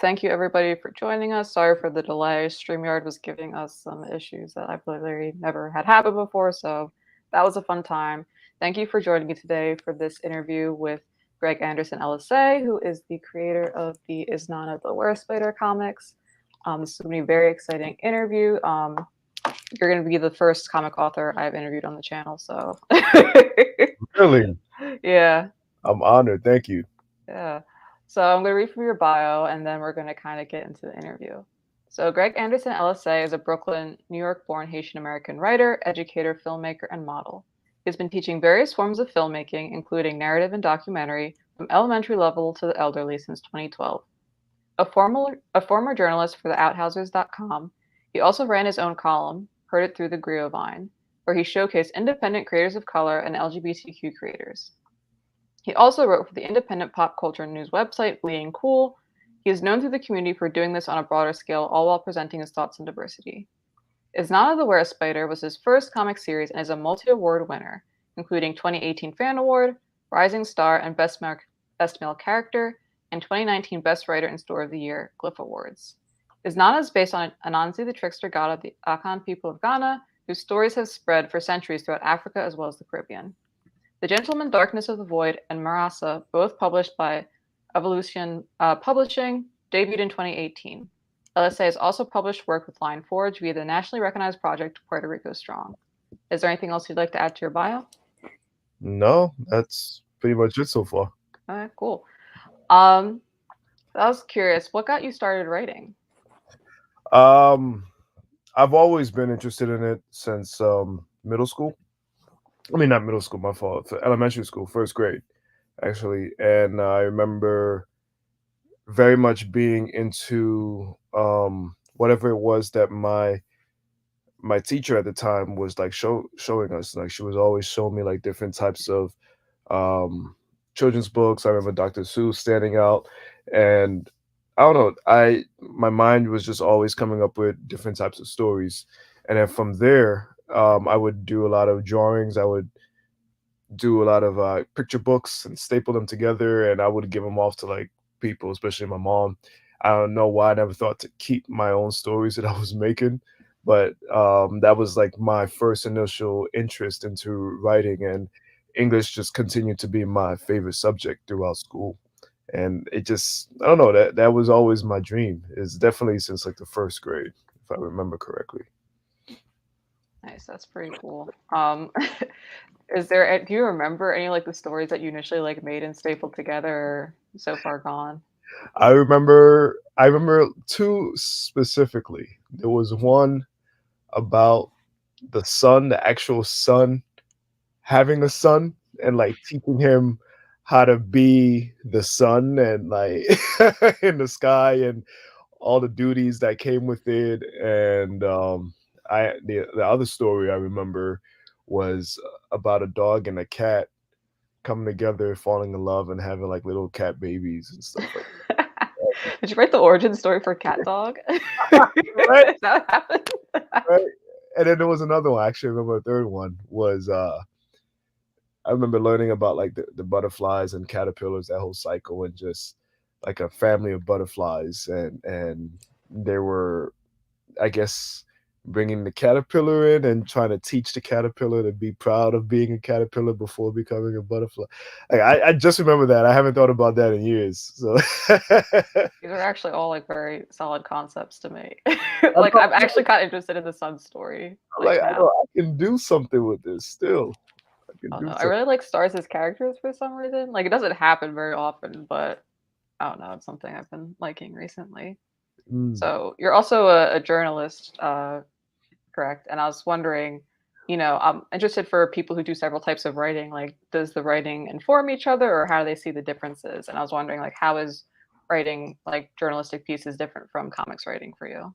thank you everybody for joining us. Sorry for the delay. StreamYard was giving us some issues that I've literally never had happen before, so that was a fun time. Thank you for joining me today for this interview with Greg Anderson Elysée, who is the creator of the Is Nana the Were Spider comics. This is going to be a very exciting interview. You're going to be the first comic author I've interviewed on the channel, so Really? yeah. I'm honored. Thank you. Yeah. So I'm going to read from your bio and then we're going to kind of get into the interview. So Greg Anderson Elysée is a Brooklyn, New York-born Haitian American writer, educator, filmmaker, and model. He's been teaching various forms of filmmaking, including narrative and documentary, from elementary level to the elderly since 2012. A former journalist for theouthousers.com, he also ran his own column, Heard It Through the Griovine, where he showcased independent creators of color and LGBTQ creators. He also wrote for the independent pop culture news website Bleeding Cool. He is known through the community for doing this on a broader scale, all while presenting his thoughts on diversity. Is Nana the Were Spider was his first comic series and is a multi-award winner, including 2018 Fan Award, Rising Star, and Best Male Character, and 2019 Best Writer and Story of the Year Glyph Awards. Is Nana is based on Anansi the trickster god of the Akan people of Ghana, whose stories have spread for centuries throughout Africa as well as the Caribbean. The Gentleman Darkness of the Void and Marasa, both published by Evolution Publishing, debuted in 2018. Elysée has also published work with Lion Forge via the nationally recognized project Puerto Rico Strong. Is there anything else you'd like to add to your bio? No, that's pretty much it so far. All right, cool. I was curious, what got you started writing? Um, I've always been interested in it since middle school. I mean, not middle school, my fault. Elementary school, first grade, actually. And I remember very much being into whatever it was that my teacher at the time was like showing us. Like she was always showing me like different types of um children's books. I remember Dr. Seuss standing out, and I don't know, I my mind was just always coming up with different types of stories. And then from there, I would do a lot of drawings. I would do a lot of picture books and staple them together, and I would give them off to like people, especially my mom. I don't know why I never thought to keep my own stories that I was making, but that was like my first initial interest into writing, and English just continued to be my favorite subject throughout school. And it just, I don't know, that was always my dream. It's definitely since like the first grade, if I remember correctly. Nice, that's pretty cool. Do you remember any like the stories that you initially like made and stapled together or so far gone? I remember two specifically. There was one about the son, the actual son having a son, and like teaching him how to be the sun, and like in the sky, and all the duties that came with it. And the other story I remember was about a dog and a cat coming together, falling in love, and having like little cat babies and stuff like Did you write the origin story for Cat Dog? Is that. Right, that what happened? right. And then there was another one. Actually, I remember a third one was I remember learning about like the butterflies and caterpillars, that whole cycle, and just like a family of butterflies, and they were, I guess, bringing the caterpillar in and trying to teach the caterpillar to be proud of being a caterpillar before becoming a butterfly. Like I just remember that. I haven't thought about that in years. So These are actually all like very solid concepts to me. I'm Like not- I'm actually kind of interested in the sun story like like I know now. I can do something with this still. I can I don't do know. I something. really like stars as characters for some reason. Like it doesn't happen very often, but I don't know. It's something I've been liking recently. Mm. So you're also a journalist, correct? And I was wondering, I'm interested for people who do several types of writing. Like, does the writing inform each other, or how do they see the differences? And I was wondering, like, how is writing like journalistic pieces different from comics writing for you?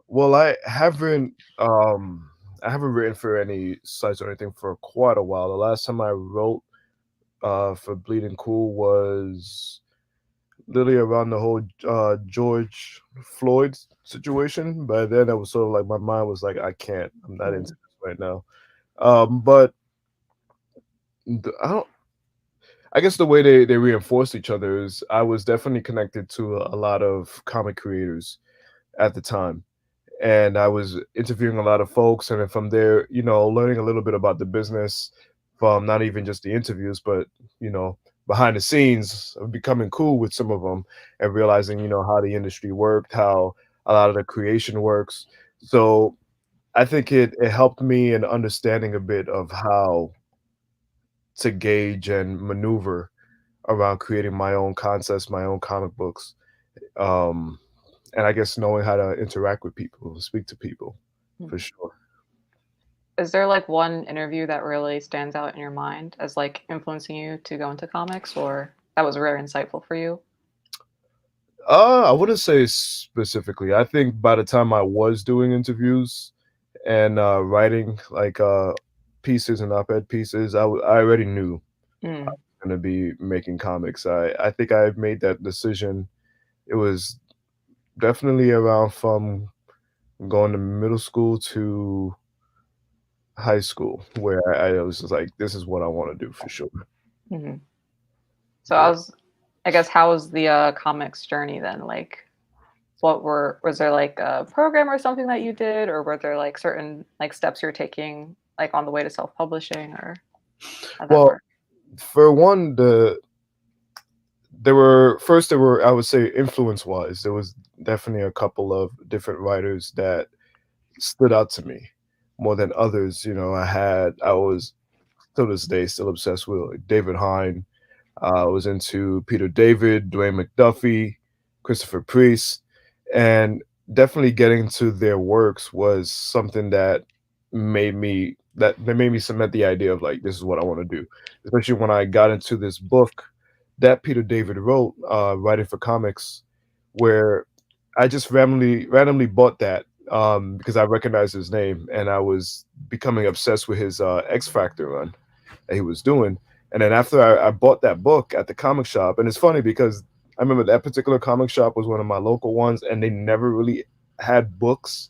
Well, I haven't written for any sites or anything for quite a while. The last time I wrote for Bleeding Cool was literally around the whole George Floyd situation. By then, I was sort of like my mind was like, I can't. I'm not into Mm. this right now. But I don't. I guess the way they reinforced each other is I was definitely connected to a lot of comic creators at the time, and I was interviewing a lot of folks, and then from there, learning a little bit about the business from not even just the interviews, but you know, behind the scenes, of becoming cool with some of them and realizing, how the industry worked, how a lot of the creation works. So I think it helped me in understanding a bit of how to gauge and maneuver around creating my own concepts, my own comic books, um, and I guess knowing how to interact with people, speak to people, for Mhm. sure. Is there like one interview that really stands out in your mind as like influencing you to go into comics, or that was very insightful for you? I wouldn't say specifically. I think by the time I was doing interviews and writing like pieces and op-ed pieces, I already knew Mm. I'm gonna be making comics. I think I made that decision. It was definitely around from going to middle school to high school where I was just like, this is what I want to do for sure. Mhm. So Yeah. I guess how was the comics journey then? Like, was there like a program or something that you did, or were there like certain like steps you're taking like on the way to self-publishing, or how'd that Well, work? for one, there were I would say influence wise, there was definitely a couple of different writers that stood out to me more than others. I was to this day still obsessed with like, David Hine. I was into Peter David, Dwayne McDuffie, Christopher Priest, and definitely getting to their works was something that made me cement the idea of like this is what I want to do. Especially when I got into this book that Peter David wrote, writing for comics, where I just randomly bought that because I recognized his name and I was becoming obsessed with his X Factor run that he was doing. And then after I bought that book at the comic shop, and it's funny because I remember that particular comic shop was one of my local ones, and they never really had books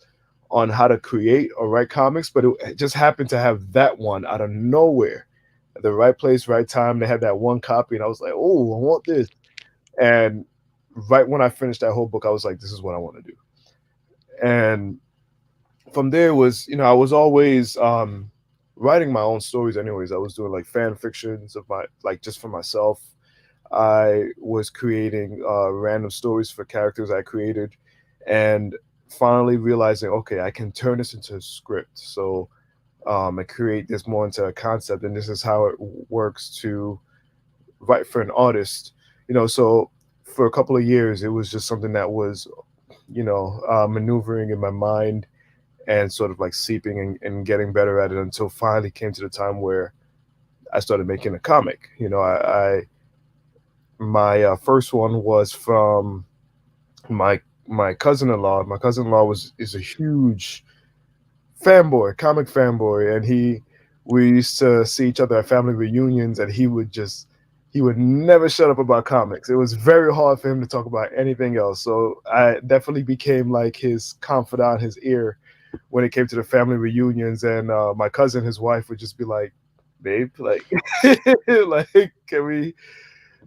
on how to create or write comics, but it just happened to have that one out of nowhere. At the right place, right time. They had that one copy, and I was like, oh, I want this. And right when I finished that whole book, I was like, this is what I want to do. And from there was, I was always writing my own stories anyways. I was doing like fan fictions of my like just for myself. I was creating random stories for characters I created and finally realizing, okay, I can turn this into a script. So and create this more into a concept, and this is how it works to write for an artist. So for a couple of years it was just something that was, maneuvering in my mind and sort of like seeping and getting better at it until finally came to the time where I started making a comic. I my first one was from my cousin-in-law. My cousin-in-law was is a huge fanboy, comic fanboy, and we used to see each other at family reunions, and he would never shut up about comics. It was very hard for him to talk about anything else. So I definitely became like his confidant, his ear when it came to the family reunions, and my cousin, his wife, would just be like, "Babe, like, like, can we?"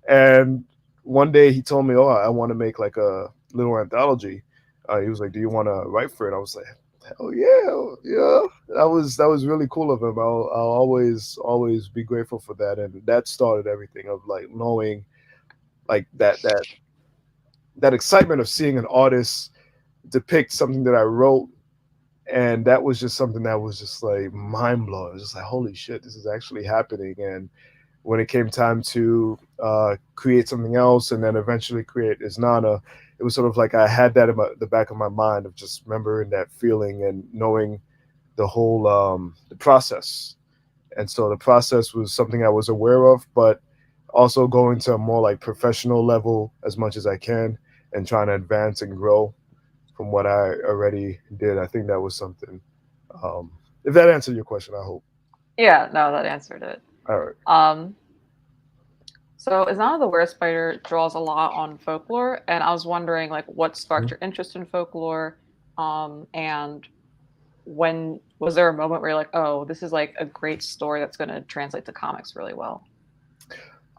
And one day he told me, "Oh, I want to make like a little anthology." He was like, "Do you want to write for it?" I was like, "Hell yeah, yeah!" That was really cool of him. I'll always be grateful for that, and that started everything of like knowing like that excitement of seeing an artist depict something that I wrote, and that was just something that was just like mind blowing. It was just like, holy shit, this is actually happening. And when it came time to create something else, and then eventually create Isnana, it was sort of like I had that in the back of my mind of just remembering that feeling and knowing the whole the process. And so the process was something I was aware of, but also going to a more like professional level as much as I can and trying to advance and grow from what I already did. I think that was something. If that answered your question, I hope. Yeah, no, that answered it. All right. Um, so is None of the Were Spider draws a lot on folklore, and I was wondering like what sparked Mhm. your interest in folklore, and when was there a moment where you're like, oh, this is like a great story that's going to translate to comics really well?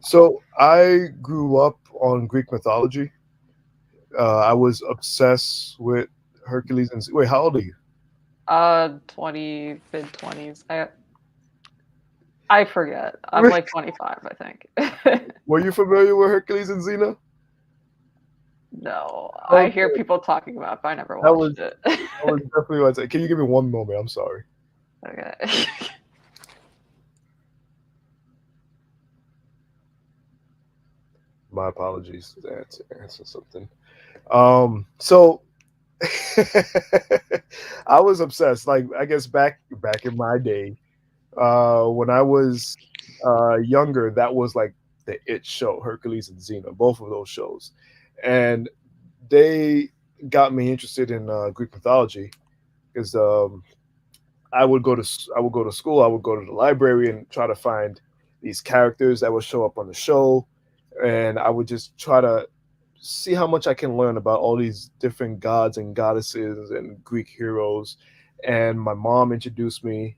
So I grew up on Greek mythology. I was obsessed with Hercules and wait, how old are you? 20, mid 20s. I forget. I'm like 25, I think. Were you familiar with Hercules and Xena? No, I hear Okay, people talking about it, but I never that watched was it. that was definitely what I said. Can you give me one moment? I'm sorry. Okay. My apologies to answer something. So I was obsessed. Like I guess back in my day, when I was younger, that was like the it show, Hercules and Xena, both of those shows, and they got me interested in Greek mythology because I would go to school, I would go to the library and try to find these characters that would show up on the show, and I would just try to see how much I can learn about all these different gods and goddesses and Greek heroes. And my mom introduced me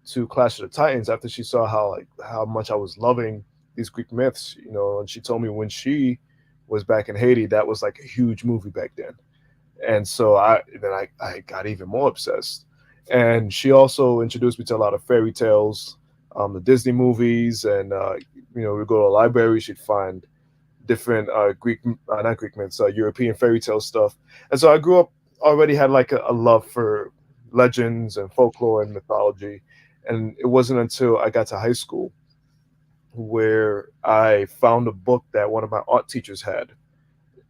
to Clash of the Titans after she saw how much I was loving these Greek myths, you know, and she told me when she was back in Haiti, that was like a huge movie back then. And so I got even more obsessed. And she also introduced me to a lot of fairy tales, the Disney movies, and you know, we go to a library, she'd find different Greek, not Greek myths, European fairy tale stuff. And so I grew up already had like a love for legends and folklore and mythology. And it wasn't until I got to high school where I found a book that one of my art teachers had,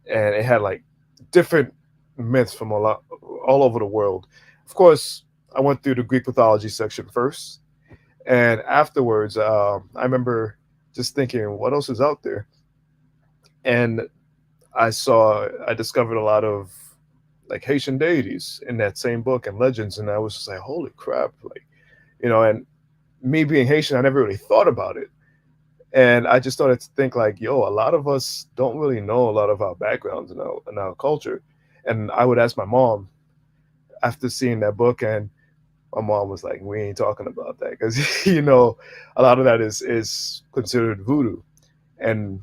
and it had like different myths from all over the world. Of course, I went through the Greek mythology section first, and afterwards, I remember just thinking, what else is out there? And I discovered a lot of like Haitian deities in that same book and legends, and I was just like, holy crap, like you know. And me being Haitian, I never really thought about it, and I just started to think like, yo, a lot of us don't really know a lot of our backgrounds and our culture. And I would ask my mom after seeing that book, and my mom was like, we ain't talking about that because you know a lot of that is considered voodoo. And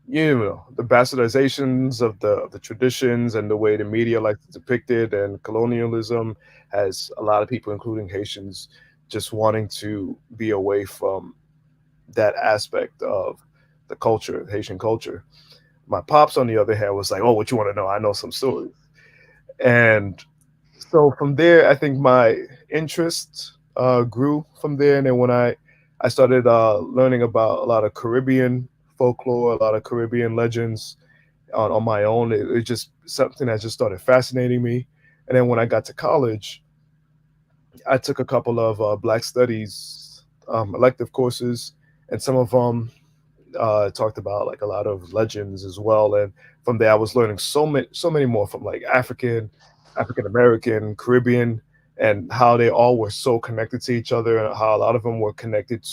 you know the bastardizations of the traditions and the way the media likes to depict it, and colonialism has a lot of people, including Haitians, just wanting to be away from that aspect of the culture, Haitian culture. My pops, on the other hand, was like, "Oh, what you want to know? I know some stories." And so from there, I think my interest grew from there. And then when I started learning about a lot of Caribbean folklore, a lot of Caribbean legends on my own, it just something that just started fascinating me. And then when I got to college, I took a couple of Black Studies elective courses, and some of them talked about like a lot of legends as well. And from there, I was learning so many more from like African American, Caribbean, and how they all were so connected to each other, and how a lot of them were connected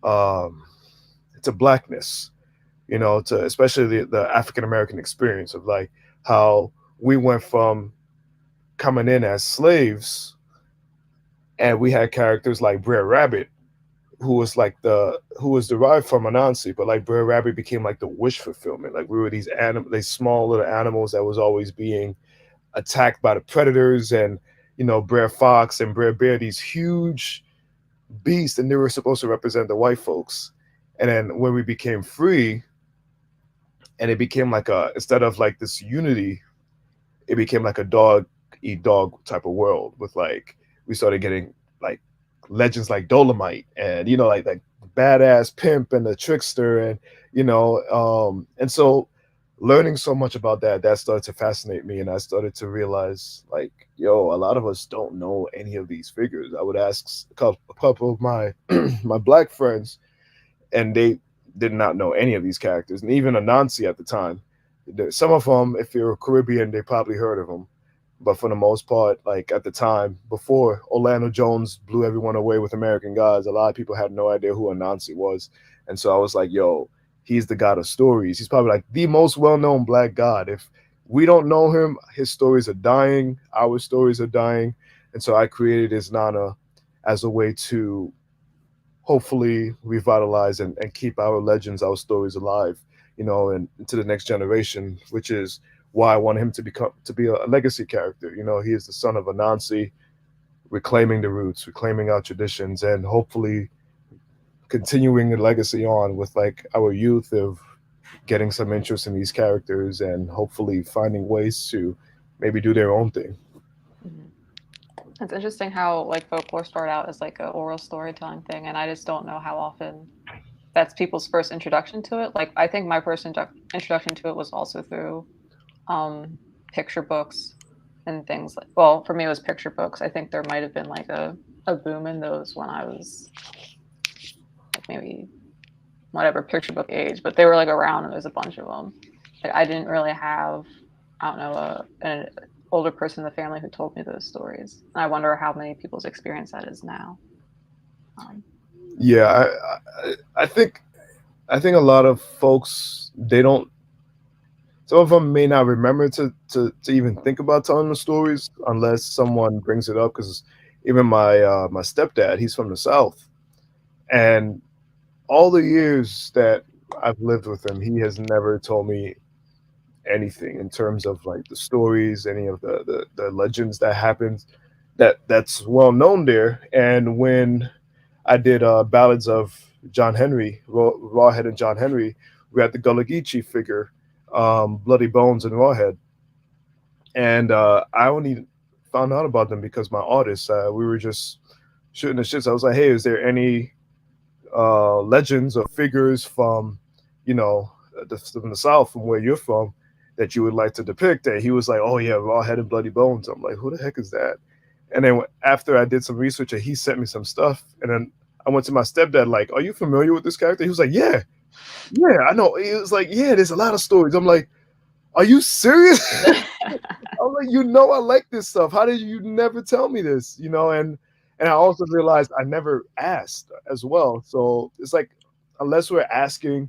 um, to blackness. You know, to especially the African American experience of like how we went from coming in as slaves, and we had characters like Brer Rabbit, who was derived from Anansi, but like Brer Rabbit became like the wish fulfillment. Like we were these small little animals that was always being attacked by the predators, and you know Brer Fox and Brer Bear, these huge beasts, and they were supposed to represent the white folks. And then when we became free, and it became like a instead of like this unity, it became like a dog eat dog type of world with like we started getting like legends like Dolomite, and you know like badass pimp and the trickster, and you know and so learning so much about that started to fascinate me, and I started to realize like yo, a lot of us don't know any of these figures. I would ask a couple of my my black friends, and they did not know any of these characters, and even Anansi at the time. Some of them, if you're Caribbean, they probably heard of them, but for the most part, like at the time before Orlando Jones blew everyone away with American Gods, a lot of people had no idea who Anansi was, and so I was like, "Yo, he's the god of stories. He's probably like the most well-known black god. If we don't know him, his stories are dying. Our stories are dying." And so I created his Nana as a way to hopefully revitalize and keep our legends, our stories alive, and into the next generation, which is why I want him to be a legacy character. He is the son of Anansi, reclaiming the roots, reclaiming our traditions, and hopefully continuing the legacy on with like our youth of getting some interest in these characters and hopefully finding ways to maybe do their own thing. Mhm. It's interesting how like folklore started out as like a oral storytelling thing, and I just don't know how often that's people's first introduction to it. Like I think my first introduction to it was also through picture books and things like. Well, for me, it was picture books. I think there might have been like a boom in those when I was like maybe whatever picture book age, but they were like around and there's a bunch of them. Like I didn't really have, I don't know, an older person in the family who told me those stories. And I wonder how many people's experience that is now. Um, Yeah, I think a lot of folks, they don't. Some of them may not remember to even think about telling the stories unless someone brings it up. Because even my stepdad, he's from the South, and all the years that I've lived with him, he has never told me anything in terms of like the stories, any of the legends that happens that's well known there. And when I did ballads of John Henry, Rawhead and John Henry, we had the Gullah Geechee figure, Bloody Bones and Rawhead, and I only found out about them because my artist, we were just shooting the shits. I was like, hey, is there any legends or figures from, from the South, from where you're from, that you would like to depict? And he was like, oh yeah, Rawhead and Bloody Bones. I'm like, who the heck is that? And then after I did some research, and he sent me some stuff, and then I went to my stepdad, like, are you familiar with this character? He was like, yeah, yeah, I know. He was like, yeah, there's a lot of stories. I'm like, are you serious? I'm like, I like this stuff. How did you never tell me this? And I also realized I never asked as well. So it's like, unless we're asking,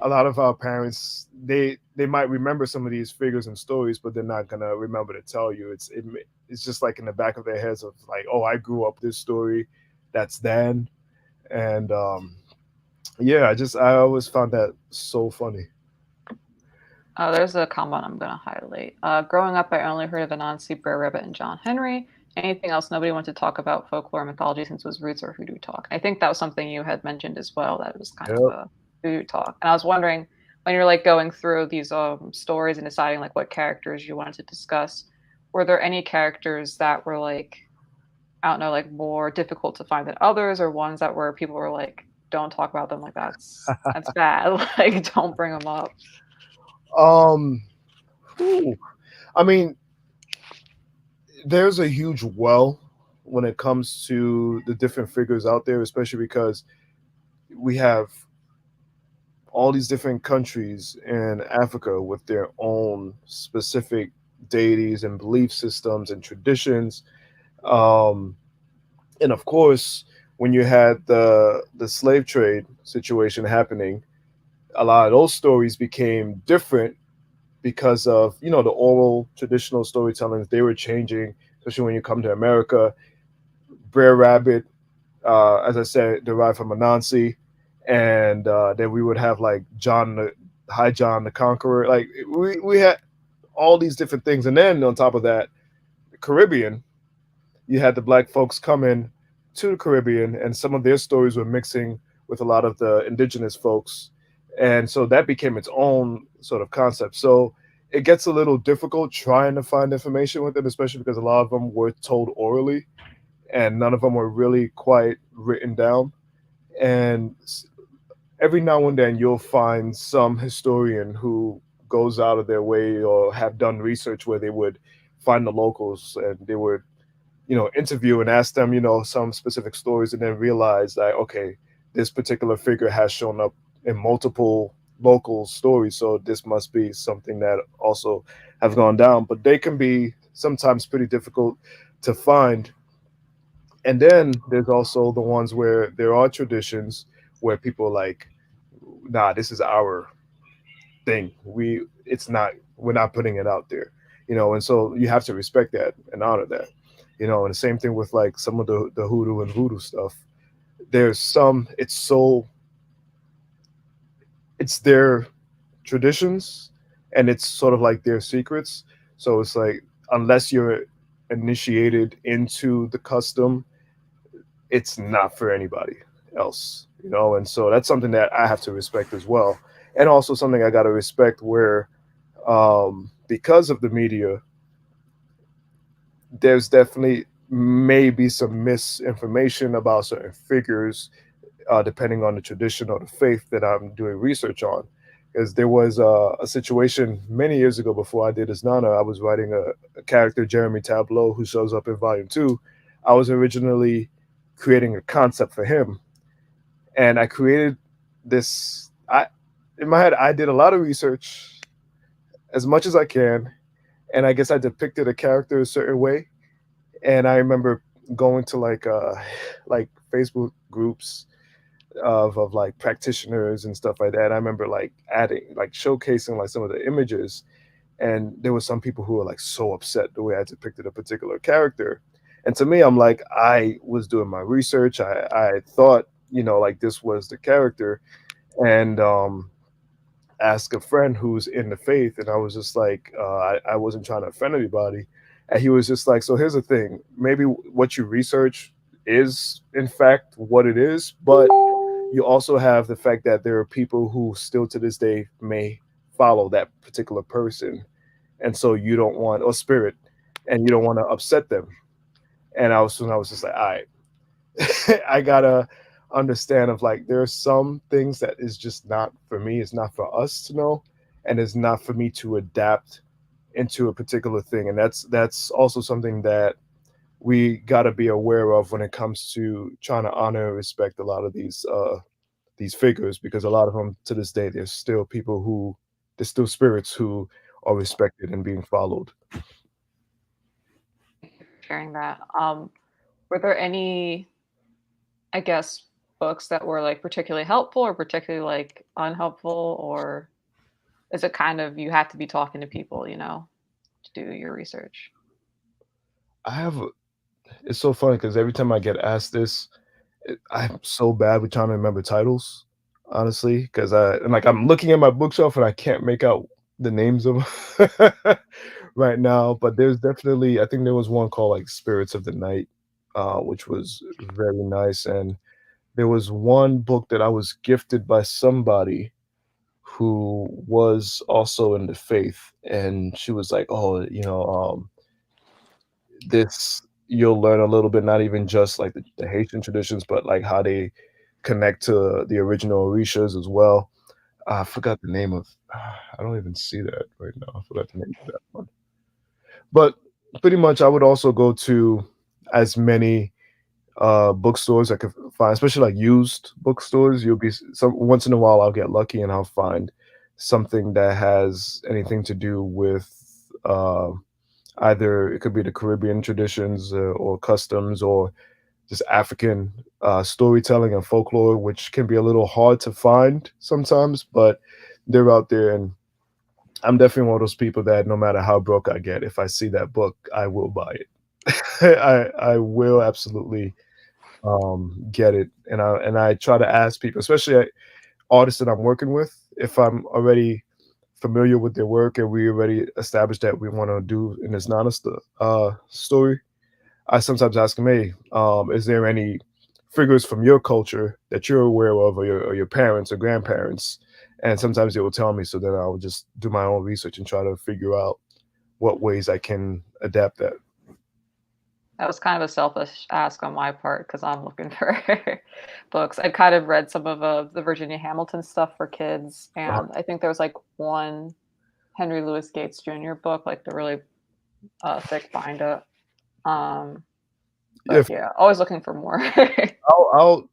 a lot of our parents, they might remember some of these figures and stories, but they're not gonna remember to tell you. It's just like in the back of their heads of like, oh, I grew up this story, that's then. And yeah, I always found that so funny. there's a comment I'm going to highlight. Growing up, I only heard of Anansi, Brer Rabbit, and John Henry. Anything else nobody wanted to talk about folklore mythology since it was roots or hoodoo talk. I think that was something you had mentioned as well, that it was kind of Yep. a hoodoo talk. And I was wondering, when you're like going through these stories and deciding like what characters you wanted to discuss, were there any characters that were like, I don't know, like more difficult to find than others, or ones that were people were like, don't talk about them, like that's bad, like don't bring them up. Um, whew. I mean, there's a huge well when it comes to the different figures out there, especially because we have all these different countries in Africa with their own specific deities and belief systems and traditions. Um, and of course, when you had the slave trade situation happening, a lot of those stories became different because of the oral traditional storytellings. They were changing, especially when you come to America. Brer Rabbit, as I said, derived from Anansi, and then we would have like High John the Conqueror. Like we had all these different things, and then on top of that, the Caribbean, you had the black folks coming to the Caribbean, and some of their stories were mixing with a lot of the indigenous folks, and so that became its own sort of concept. So it gets a little difficult trying to find information with them, especially because a lot of them were told orally, and none of them were really quite written down. And every now and then you'll find some historian who goes out of their way or have done research where they would find the locals and they would interview and ask them some specific stories, and then realize that, okay, this particular figure has shown up in multiple local stories, so this must be something that also have gone down. But they can be sometimes pretty difficult to find. And then there's also the ones where there are traditions where people are like, nah, this is our thing. We're not putting it out there. And so you have to respect that and honor that. And the same thing with like some of the hoodoo and voodoo stuff. there's some, it's their traditions, and it's sort of like their secrets. So it's like, unless you're initiated into the custom, it's not for anybody else, you know. And so that's something that I have to respect as well, and also something I got to respect where, because of the media, there's definitely maybe some misinformation about certain figures, depending on the tradition or the faith that I'm doing research on. Because there was a situation many years ago before I did Isnana. I was writing a character, Jeremy Tableau, who shows up in volume two. I was originally creating a concept for him, and I created this. I In my head, I did a lot of research as much as I can, and I guess I depicted a character a certain way. And I remember going to like Facebook groups of like practitioners and stuff like that. I remember like adding, like showcasing like some of the images, and there were some people who were like so upset the way I depicted a particular character. And to me, I'm like, I was doing my research. I thought, you know, like this was the character, and ask a friend who's in the faith, and I was just like, I wasn't trying to offend anybody, and he was just like, so here's the thing, maybe what you research is in fact what it is, but you also have the fact that there are people who still to this day may follow that particular person, and so you don't want, or spirit, and you don't want to upset them. And I was just like, all right, I gotta understand of like, there are some things that is just not for me. It's not for us to know, and it's not for me to adapt into a particular thing. And that's also something that we got to be aware of when it comes to trying to honor and respect a lot of these figures, because a lot of them to this day, there's still spirits who are respected and being followed. Sharing that. Were there any, I guess, books that were like particularly helpful or particularly like unhelpful, or is it kind of you have to be talking to people, to do your research? I have It's so funny because every time I get asked this, I'm so bad with trying to remember titles, honestly, because I'm looking at my bookshelf and I can't make out the names of 'em right now. But there's definitely, I think there was one called like Spirits of the Night, which was very nice. And there was one book that I was gifted by somebody who was also in the faith, and she was like, "Oh, this you'll learn a little bit, not even just like the Haitian traditions, but like how they connect to the original Orishas as well." I forgot the name of I don't even see that right now. I forgot the name of that one. But pretty much I would also go to as many bookstores I could find, especially like used bookstores. You'll be some once in a while I'll get lucky and I'll find something that has anything to do with either it could be the Caribbean traditions, or customs, or just African storytelling and folklore, which can be a little hard to find sometimes, but they're out there. And I'm definitely one of those people that no matter how broke I get, if I see that book, I will buy it. I will absolutely get it, and I try to ask people, especially artists that I'm working with, if I'm already familiar with their work and we already established that we want to do in this story. I sometimes ask them, "Hey, is there any figures from your culture that you're aware of, or your parents or grandparents?" And sometimes they will tell me, so then I will just do my own research and try to figure out what ways I can adapt that. That was kind of a selfish ask on my part because I'm looking for books. I kind of read some of the Virginia Hamilton stuff for kids, Uh, and I think there was like one Henry Louis Gates Jr. book, like the really thick binder. Um, but if yeah, always looking for more. I'll, I'll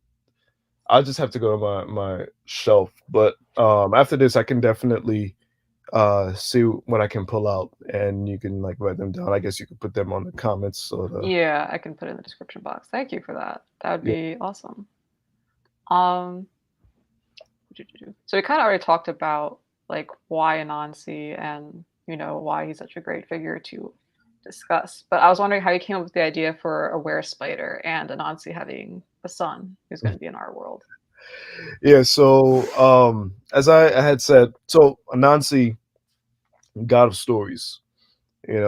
I'll just have to go to my shelf, but after this, I can definitely see what I can pull out, and you can like write them down. I guess you could put them on the comments or the Yeah, I can put it in the description box. Thank you for that. That would yeah. be awesome. Um, so we kind of already talked about like why Anansi and why he's such a great figure to discuss. But I was wondering how you came up with the idea for a were spider and Anansi having the son who's going to be in our world. Yeah, so as I had said, so Anansi, god of stories,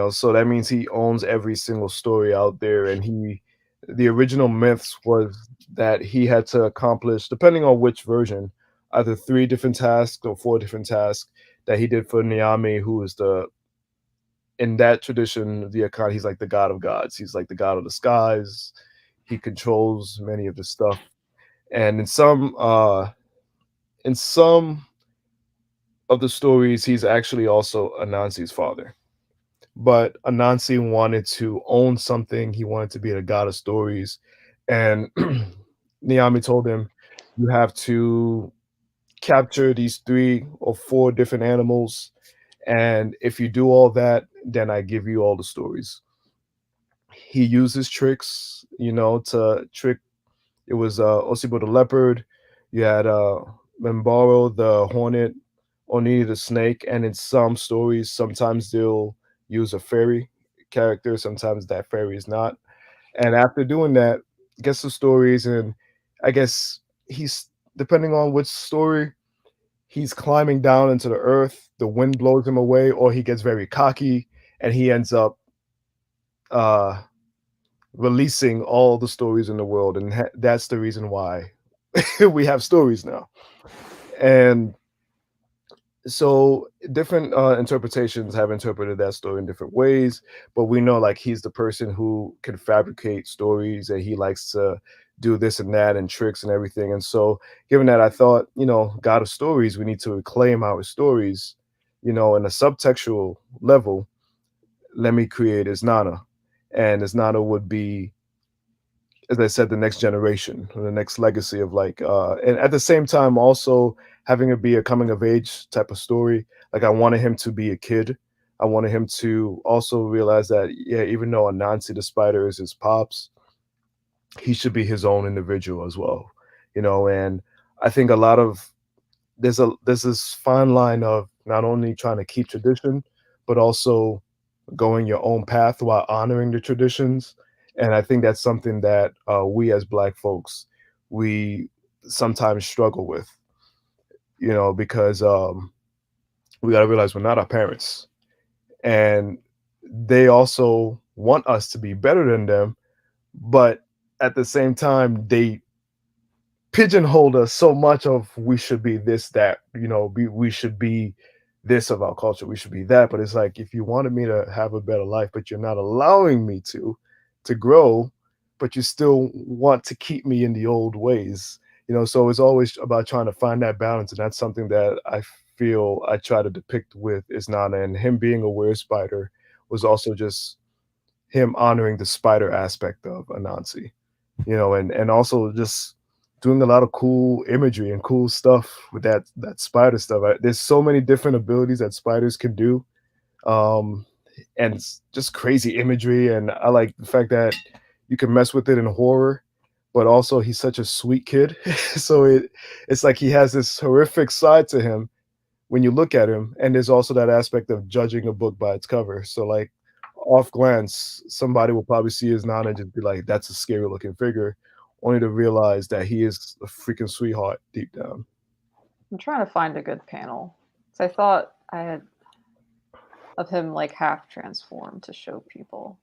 so that means he owns every single story out there, and the original myths was that he had to accomplish, depending on which version, either three different tasks or four different tasks that he did for Niami, who is the in that tradition, the Akan, he's like the god of gods. He's like the god of the skies. He controls many of the stuff. And in some of the stories, he's actually also Anansi's father. But Anansi wanted to own something. He wanted to be the god of stories. And Niami told him, you have to capture these three or four different animals. And if you do all that, then I give you all the stories. He uses tricks, to trick. It was Osibo the leopard. You had Membaro the hornet, Oni the snake, and in some stories, sometimes they'll use a fairy character. Sometimes that fairy is not. And after doing that, gets the stories, and I guess he's depending on which story, he's climbing down into the earth. The wind blows him away, or he gets very cocky, and he ends up uh releasing all the stories in the world, and that's the reason why we have stories now. And so different interpretations have interpreted that story in different ways, but we know like he's the person who can fabricate stories, and he likes to do this and that and tricks and everything. And so given that, I thought, god of stories, we need to reclaim our stories, in a subtextual level. Let me create Isnana, and Isnana would be, as I said, the next generation or the next legacy of like, and at the same time also having it be a coming of age type of story. Like I wanted him to be a kid. I wanted him to also realize that, yeah, even though Anansi the spider is his pops, he should be his own individual as well. And I think a lot of there's this fine line of not only trying to keep tradition, but also going your own path while honoring the traditions. And I think that's something that we as Black folks, we sometimes struggle with, because we got to realize we're not our parents, and they also want us to be better than them, but at the same time they pigeonholed us so much of we should be this, that, we should be this of our culture, we should be that. But it's like, if you wanted me to have a better life, but you're not allowing me to grow, but you still want to keep me in the old ways, so it's always about trying to find that balance. And that's something that I feel I try to depict with Isnana, and him being a weird spider was also just him honoring the spider aspect of Anansi, and also just doing a lot of cool imagery and cool stuff with that spider stuff. There's so many different abilities that spiders can do, um, and it's just crazy imagery. And I like the fact that you can mess with it in horror, but also he's such a sweet kid. So it's like he has this horrific side to him when you look at him, and there's also that aspect of judging a book by its cover. So like off glance, somebody will probably see his Nana and just be like, "That's a scary looking figure," only to realize that he is a freaking sweetheart deep down. I'm trying to find a good panel. So I thought I had of him like half transformed to show people.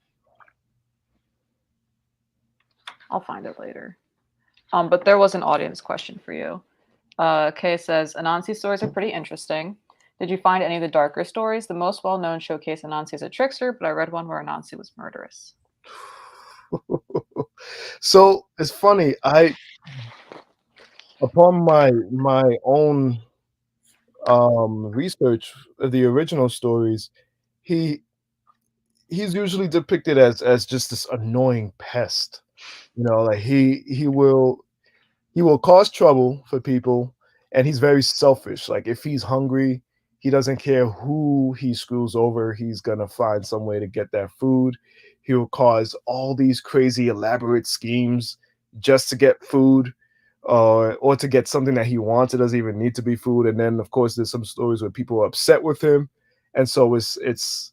I'll find it later. But there was an audience question for you. Kay says, Anansi stories are pretty interesting. Did you find any of the darker stories? The most well-known showcase Anansi as a trickster, but I read one where Anansi was murderous. So it's funny. Upon my own research of the original stories, he he's usually depicted as just this annoying pest. Like he will cause trouble for people, and he's very selfish. Like if he's hungry, he doesn't care who he screws over. He's gonna find some way to get that food. He'll cause all these crazy elaborate schemes just to get food, or to get something that he wants. It doesn't even need to be food. And then of course there's some stories where people are upset with him, and so it's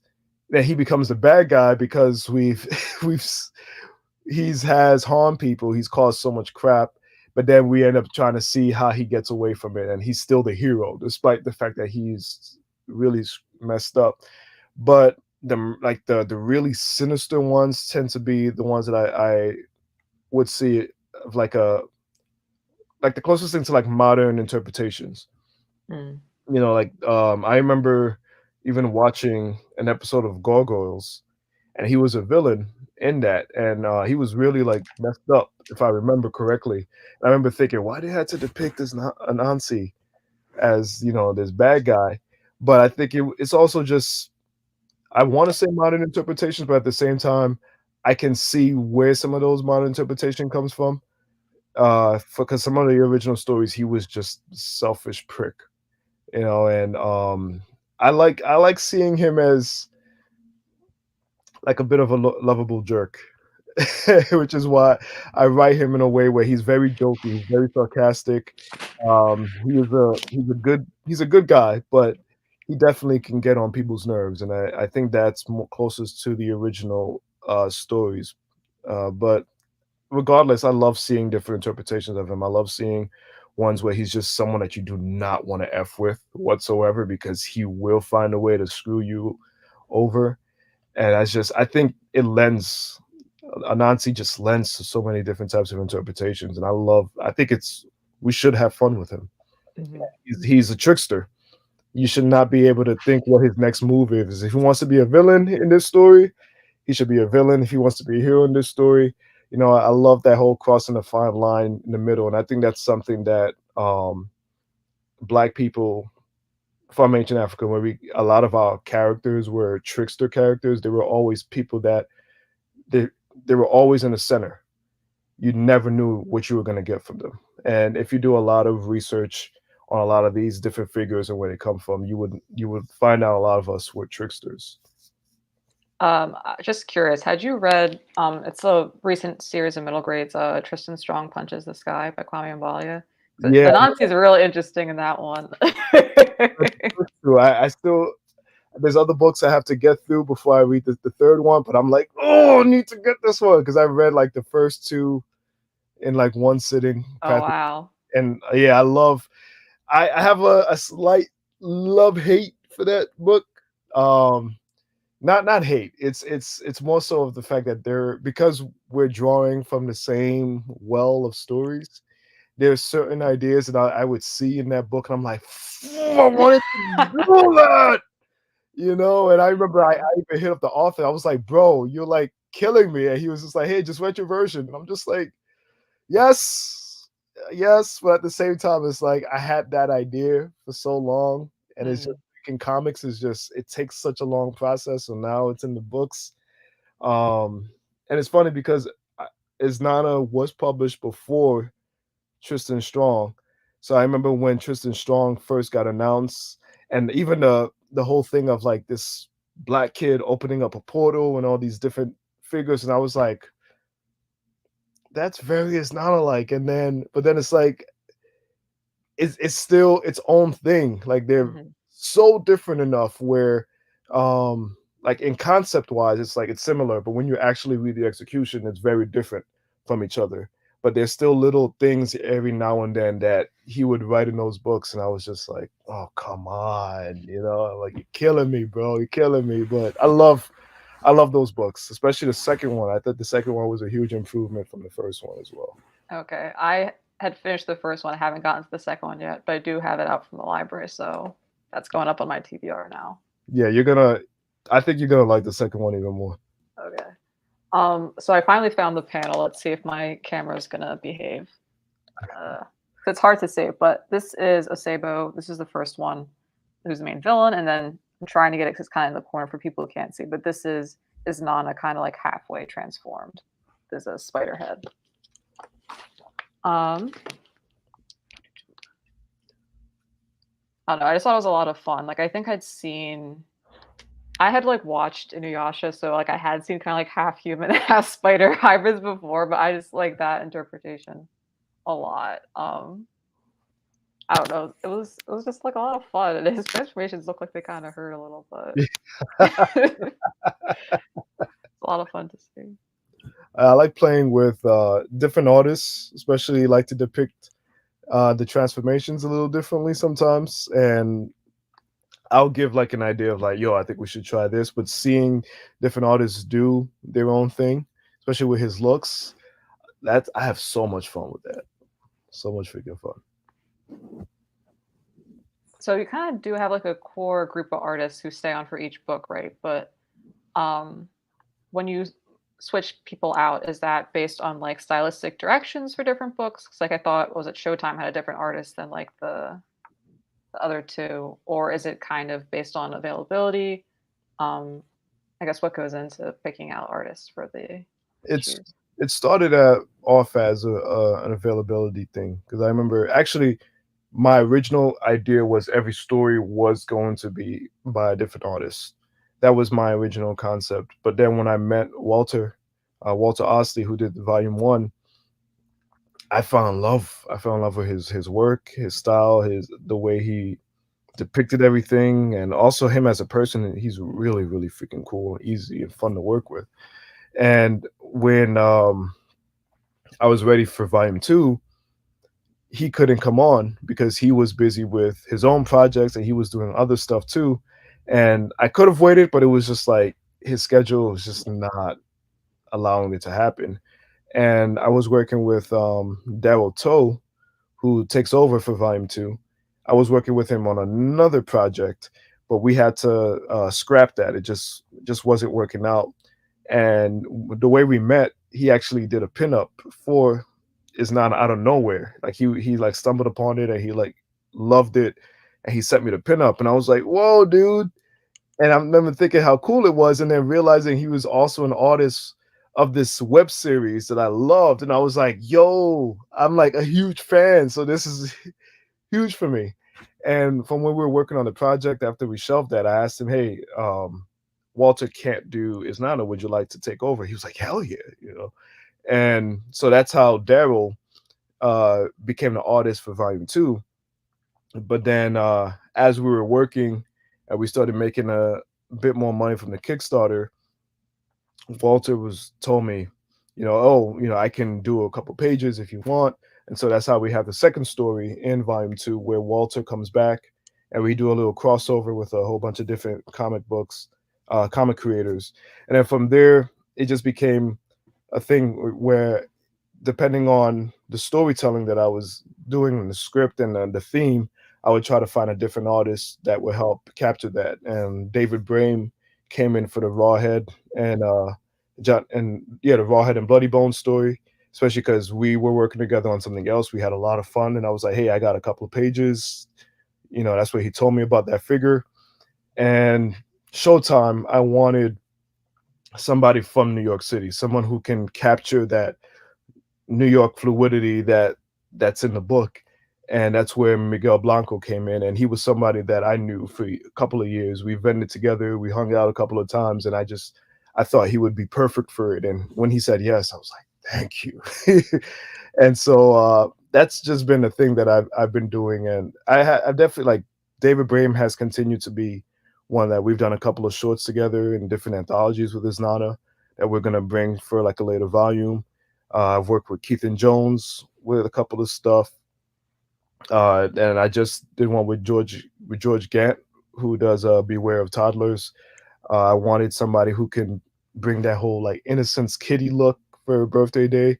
that he becomes the bad guy because we've he's has harmed people, he's caused so much crap, but then we end up trying to see how he gets away from it, and he's still the hero despite the fact that he's really messed up. But the really sinister ones tend to be the ones that I would see of like the closest thing to like modern interpretations. Mm. You know, like I remember even watching an episode of Gargoyles, and he was a villain in that, and he was really like messed up, if I remember correctly. And I remember thinking, why they had to depict this Anansi as this bad guy? But I think it's also just I want to say modern interpretations, but at the same time, I can see where some of those modern interpretation comes from. Because some of the original stories, he was just selfish prick, and I like seeing him as like a bit of a lovable jerk, which is why I write him in a way where he's very jokey, he's very sarcastic. He's a good guy, but he definitely can get on people's nerves, and I think that's more closest to the original stories. But regardless, I love seeing different interpretations of him. I love seeing ones where he's just someone that you do not want to f with whatsoever because he will find a way to screw you over. And I think it lends Anansi just lends to so many different types of interpretations, and I think we should have fun with him. Mhm. He's a trickster. You should not be able to think what his next move is. If he wants to be a villain in this story, he should be a villain. If he wants to be a hero in this story, I love that whole crossing the fine line in the middle, and I think that's something that Black people from ancient Africa, where a lot of our characters were trickster characters. They were always people that they they were always in the center. You never knew what you were going to get from them. And if you do a lot of research on a lot of these different figures and where they come from, you would find out a lot of us were tricksters. Just curious, had you read, it's a recent series of middle grades, Tristan Strong Punches the Sky by Kwame Mbalia? Yeah, Anansi is really interesting in that one. that's true. I still there's other books I have to get through before I read the third one, but I'm like, oh, I need to get this one because I read like the first two in like one sitting. Oh, wow. And yeah, I have a slight love hate for that book. Um, not hate. It's more so of the fact that because we're drawing from the same well of stories. There's certain ideas that I would see in that book, and I'm like, I wanted to do that, And I remember I Mhm, even hit up the author. I was like, bro, you're like killing me, and he was just like, hey, just write your version. And I'm just like, yes, yes, but at the same time, it's like I had that idea for so long, and it's just mhm, in comics is just it takes such a long process. So now it's in the books, um, and it's funny because Isnana was published before Tristan Strong, so I remember when Tristan Strong first got announced, and even the whole thing of like this black kid opening up a portal and all these different figures, and I was like, that's very Isnana like, but then it's like it's still its own thing. Like they're mhm. so different enough where like in concept wise it's like it's similar, but when you actually read the execution, it's very different from each other. But there's still little things every now and then that he would write in those books, and I was just like, oh come on, like you're killing me, bro, you're killing me. But I love those books, especially the second one. I thought the second one was a huge improvement from the first one as well. Okay, I had finished the first one. I haven't gotten to the second one yet, but I do have it out from the library, so that's going up on my TBR now. Yeah, I think you're gonna like the second one even more. Okay. So I finally found the panel. Let's see if my camera is gonna behave. Uh, it's hard to say, but this is Osebo. This is the first one, who's the main villain, and then I'm trying to get it because it's kind of in the corner for people who can't see. But this is Nana, kind of like halfway transformed. There's a spider head. Um, I don't know. I just thought it was a lot of fun. Like I think I had like watched Inuyasha, so like I had seen kind of like half human, half spider hybrids before, but I just like that interpretation a lot. I don't know. It was just like a lot of fun, and his transformations look like they kind of hurt a little, but it's a lot of fun to see. I like playing with different artists, especially like to depict the transformations a little differently sometimes. And I'll give like an idea of like, yo, I think we should try this. But seeing different artists do their own thing, especially with his looks, that I have so much fun with that. So much freaking fun. So you kind of do have like a core group of artists who stay on for each book, right? But um, when you switch people out, is that based on like stylistic directions for different books? 'Cause, like I thought, was it Showtime had a different artist than like the other two, or is it kind of based on availability? Um, I guess what goes into picking out artists for the It's issues? it started off as an availability thing because I remember actually my original idea was every story was going to be by a different artist. That was my original concept. But then when I met Walter Ostley, who did volume one, I fell in love. I fell in love with his work, his style, his the way he depicted everything, and also him as a person. He's really, really freaking cool, easy, and fun to work with. And when I was ready for volume two, he couldn't come on because he was busy with his own projects and he was doing other stuff too. And I could have waited, but it was just like his schedule was just not allowing it to happen. And I was working with Daryl Toe, who takes over for volume two. I was working with him on another project, but we had to scrap that. It just wasn't working out. And the way we met, he actually did a pinup for Is Not Out of Nowhere. Like he like stumbled upon it and he like loved it, and he sent me the pinup, and I was like, "Whoa, dude!" And I remember thinking how cool it was, and then realizing he was also an artist of this web series that I loved, and I was like, "Yo, I'm like a huge fan, so this is huge for me." And from when we were working on the project, after we shelved that, I asked him, "Hey, Walter can't do Is Nana. Would you like to take over?" He was like, "Hell yeah," you know. And so that's how Daryl became the artist for volume two. But then as we were working and we started making a bit more money from the Kickstarter, Walter was told me, oh, I can do a couple pages if you want. And so that's how we have the second story in volume two, where Walter comes back and we do a little crossover with a whole bunch of different comic creators. And then from there, it just became a thing where, depending on the storytelling that I was doing in the script and the theme, I would try to find a different artist that would help capture that. And David Brame came in for the Rawhead and the Rawhead and Bloody Bones story, especially because we were working together on something else. We had a lot of fun, and I was like, "Hey, I got a couple of pages." That's what he told me about that figure. And Showtime, I wanted somebody from New York City, someone who can capture that New York fluidity that's in the book. And that's where Miguel Blanco came in, and he was somebody that I knew for a couple of years. We vended together, we hung out a couple of times, and I thought he would be perfect for it. And when he said yes, I was like, thank you. And so that's just been a thing that I've been doing, and I've definitely, like, David Brame has continued to be one that we've done a couple of shorts together in different anthologies with his Nana that we're gonna bring for like a later volume. I've worked with Keith and Jones with a couple of stuff, and I just did one with George Gant, who does Beware of Toddlers. I wanted somebody who can bring that whole like innocence kitty look for birthday day,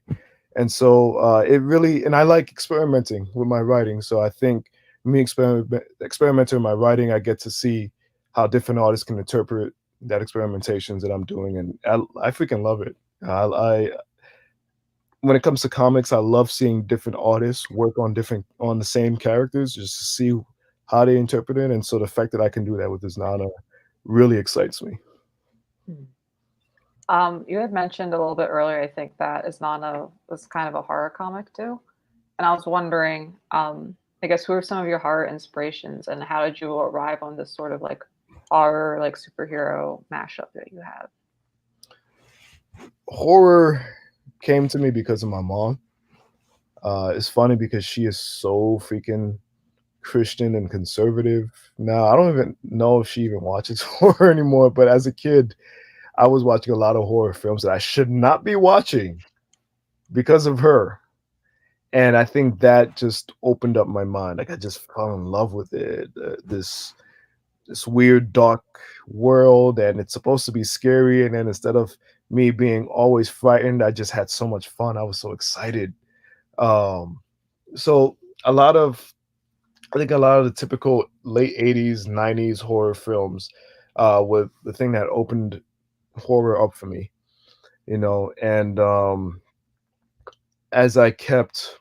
and so it really, and I like experimenting with my writing. So I think me experimenting with my writing, I get to see how different artists can interpret that experimentations that I'm doing, and I freaking love it. I When it comes to comics, I love seeing different artists work on the same characters just to see how they interpret it. And so the fact that I can do that with this Nana really excites me. Hmm. You had mentioned a little bit earlier, I think, that Isnana was kind of a horror comic too. And I was wondering, I guess, who are some of your horror inspirations and how did you arrive on this sort of like horror, like superhero mashup that you have? Horror came to me because of my mom. It's funny because she is so freaking Christian and conservative now. I don't even know if she even watches horror anymore. But as a kid, I was watching a lot of horror films that I should not be watching because of her. And I think that just opened up my mind. Like I just fell in love with it. This weird dark world, and it's supposed to be scary. And then instead of me being always frightened, I just had so much fun. I was so excited. Um, so a lot of I think a lot of the typical late 80s, 90s horror films with the thing that opened horror up for me, and as I kept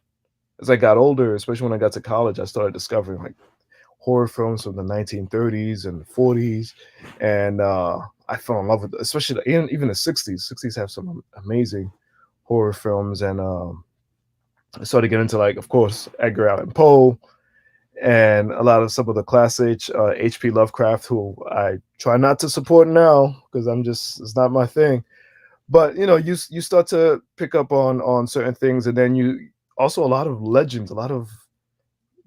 as I got older, especially when I got to college, I started discovering like horror films from the 1930s and 40s, and I fell in love with, especially even the 60s. 60s have some amazing horror films, and I started getting into like, of course, Edgar Allan Poe and a lot of some of the classic H.P. Lovecraft, who I try not to support now because it's not my thing. But you start to pick up on certain things, and then you also a lot of legends, a lot of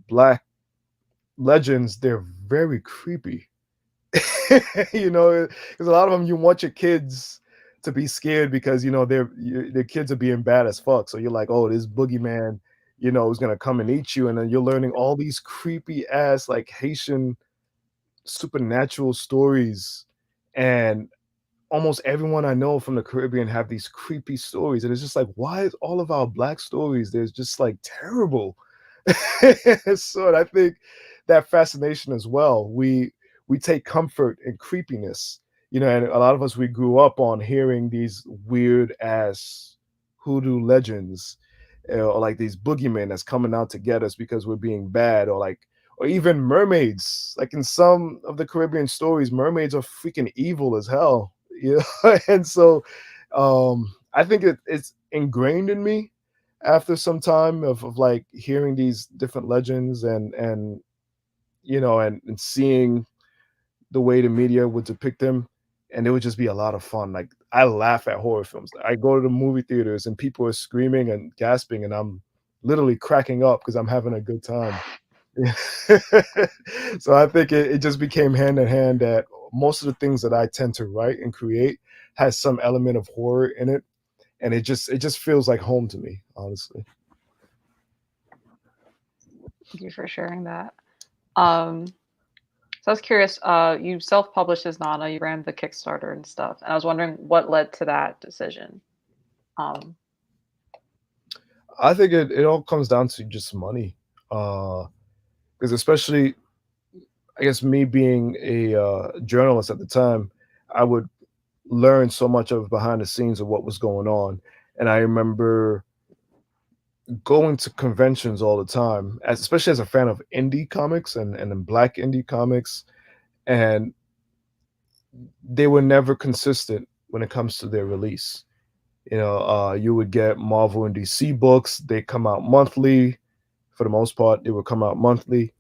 black legends. They're very creepy. Because a lot of them you want your kids to be scared because their kids are being bad as fuck. So you're like, oh, this boogeyman, is gonna come and eat you, and then you're learning all these creepy ass like Haitian supernatural stories, and almost everyone I know from the Caribbean have these creepy stories, and it's just like, why is all of our black stories there's just like terrible? So and I think that fascination as well. We take comfort in creepiness, and a lot of us we grew up on hearing these weird ass hoodoo legends, or like these boogeymen that's coming out to get us because we're being bad, or even mermaids. Like in some of the Caribbean stories, mermaids are freaking evil as hell, and so I think it's ingrained in me after some time of like hearing these different legends and seeing the way the media would depict them, and it would just be a lot of fun. Like I laugh at horror films. I go to the movie theaters and people are screaming and gasping, and I'm literally cracking up because I'm having a good time. So I think it just became hand in hand that most of the things that I tend to write and create has some element of horror in it, and it just feels like home to me, honestly. Thank you for sharing that. Um, so I was curious, you self-published as Nana, you ran the Kickstarter and stuff, and I was wondering what led to that decision. Um, I think it all comes down to just money, because especially I guess me being a journalist at the time, I would learn so much of behind the scenes of what was going on, and I remember going to conventions all the time, especially as a fan of indie comics and then black indie comics, and they were never consistent when it comes to their release. You would get Marvel and DC books; they come out monthly. For the most part, they would come out monthly.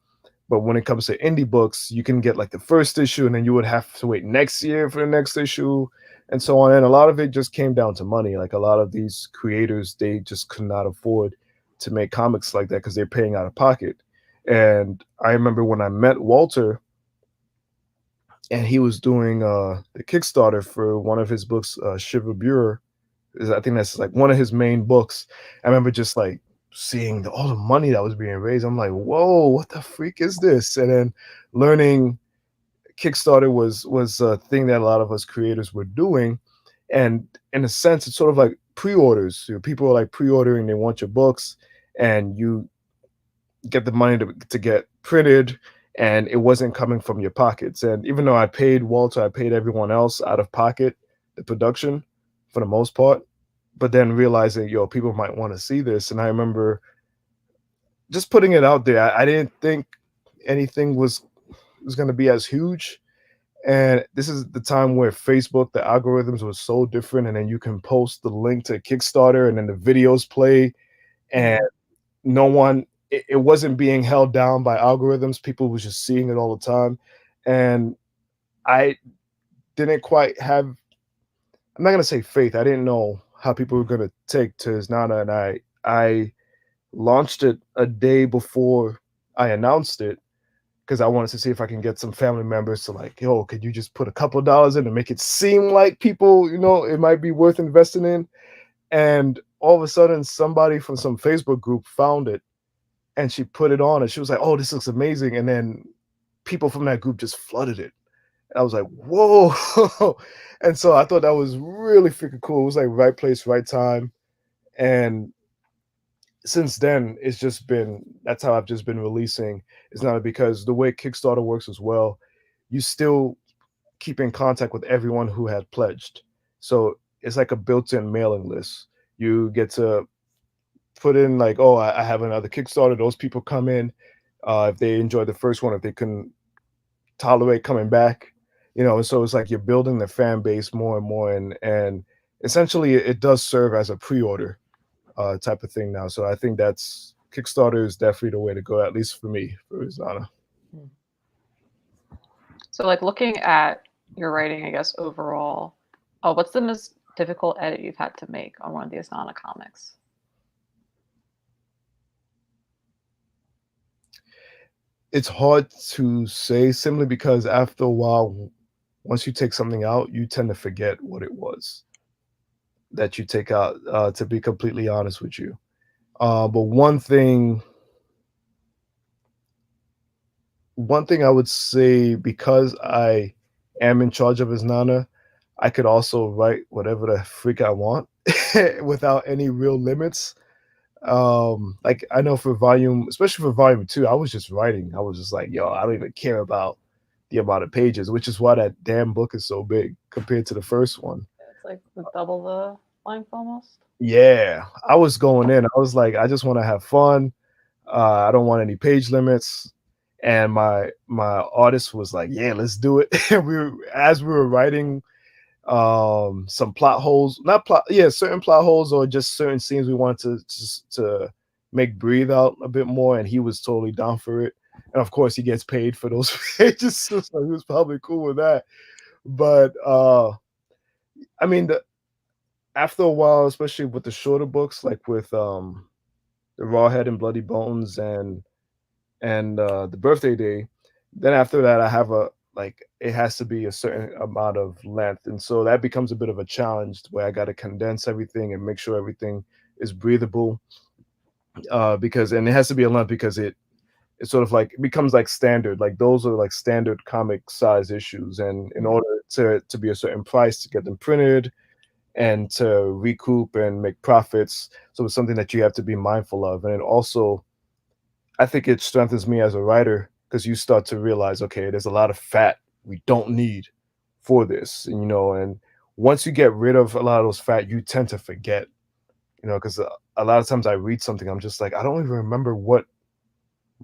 But when it comes to indie books, you can get like the first issue, and then you would have to wait next year for the next issue, and so on. And a lot of it just came down to money. Like a lot of these creators, they just could not afford to make comics like that because they're paying out of pocket. And I remember when I met Walter, and he was doing the Kickstarter for one of his books, Shiver Bureau. I think that's like one of his main books. I remember just like seeing all the money that was being raised. I'm like, whoa, what the freak is this? And then learning Kickstarter was a thing that a lot of us creators were doing. And in a sense, it's sort of like pre-orders. People are like pre-ordering, they want your books, and you get the money to get printed, and it wasn't coming from your pockets. And even though I paid Walter, I paid everyone else out of pocket, the production for the most part, but then realizing, people might want to see this. And I remember just putting it out there. I didn't think anything was going to be as huge. And this is the time where Facebook, the algorithms was so different. And then you can post the link to Kickstarter, and then the videos play, and mhm. no one, it wasn't being held down by algorithms. People was just seeing it all the time. And I didn't quite have, I'm not gonna say faith. I didn't know how people were gonna take to his Nana, and I launched it a day before I announced it, because I wanted to see if I can get some family members to like, yo, could you just put a couple of dollars in and make it seem like people, it might be worth investing in? And all of a sudden, somebody from some Facebook group found it and she put it on and she was like, oh, this looks amazing. And then people from that group just flooded it. I was like, whoa. And so I thought that was really freaking cool. It was like right place, right time. And since then, it's just been that's how I've just been releasing. It's not because the way Kickstarter works as well, you still keep in contact with everyone who had pledged. So it's like a built-in mailing list. You get to put in like, oh, I have another Kickstarter. Those people come in. If they enjoy the first one, if they can tolerate coming back, so it's like you're building the fan base more and more, and essentially it does serve as a pre-order type of thing now. So I think that's Kickstarter is definitely the way to go, at least for me, for Isana. So like looking at your writing, I guess overall, what's the most difficult edit you've had to make on one of the Asana comics? It's hard to say simply because after a while, once you take something out, you tend to forget what it was that you take out, to be completely honest with you. But one thing I would say, because I am in charge of Isnana, I could also write whatever the freak I want without any real limits. Like I know for especially for volume 2, I was just writing. I was just like, yo, I don't even care about the amount of pages, which is why that damn book is so big compared to the first one. It's like double the length almost. Yeah, I was going in. I was like, I just want to have fun. I don't want any page limits. And my artist was like, yeah, let's do it. And as we were writing, some plot holes, not plot, yeah, certain plot holes or just certain scenes we wanted to make breathe out a bit more, and he was totally down for it. And of course, he gets paid for those pages, so he was probably cool with that. But I mean, after a while, especially with the shorter books, like with the Rawhead and Bloody Bones and the Birthday Day, then after that, I have a like it has to be a certain amount of length, and so that becomes a bit of a challenge where I got to condense everything and make sure everything is breathable. Because and it has to be a length because it's sort of like it becomes like standard, like those are like standard comic size issues, and in order to be a certain price to get them printed and to recoup and make profits, so it's something that you have to be mindful of. And it also, I think it strengthens me as a writer because you start to realize, okay, there's a lot of fat we don't need for this, and once you get rid of a lot of those fat, you tend to forget, because a lot of times I read something, I'm just like, I don't even remember what